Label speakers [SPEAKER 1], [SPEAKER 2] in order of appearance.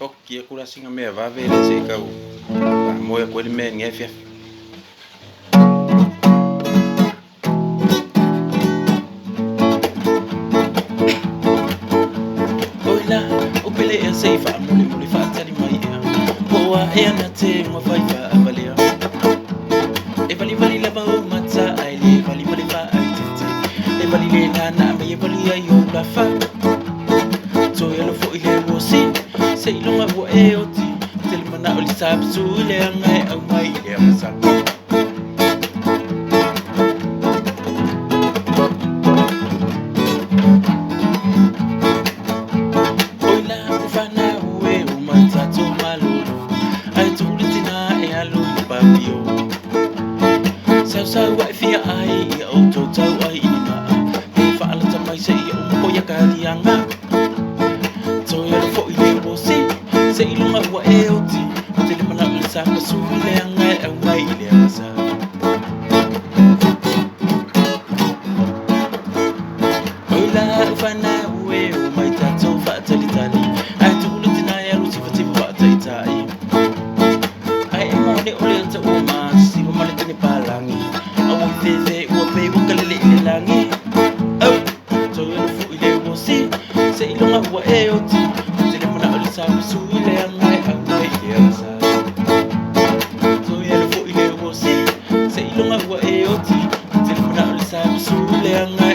[SPEAKER 1] Hoki e kura singa mea vavele se kau. Moe koe ni mea ngefia. Oila, upele e seifa muli muli fatali mai ea. Poa e ana te ngwa faifa avalea. E vali vali lava o mata ai le vali vali fa ai tete. E vali le nana me e vali ai o la fa. So e lo fo i le wosi, se i longa ua e oti. Te le mana o li sabisu i le angai au mai i le amasaka. Oila ufana ue umatato malolo. Ai tuli tina e alu i papio. Sau sau wa e fia ai i au tau tau ai i maa. Hei whaala tamai se i au mpo ia karianga. So e lo fo i le wosi, se i longa ua e oti. Te le mana o li sabisu i le angai au mai i le amasaka. Oila ufana ue umatato fatali tali. Ai tuli tina e alu tifatifu fatai tai. Ai e mone o le ata o maa, siwa male tani palangi. Awa tete ua pei wakalele i le langi. Au, so e lo fo i le wosi, se i longa ua e oti. Te le mana o li sabisu i le angai au mai i le amasaka. So e lo fo i le wosi, se i longa ua e oti. Te le mana o li sabisu i le angai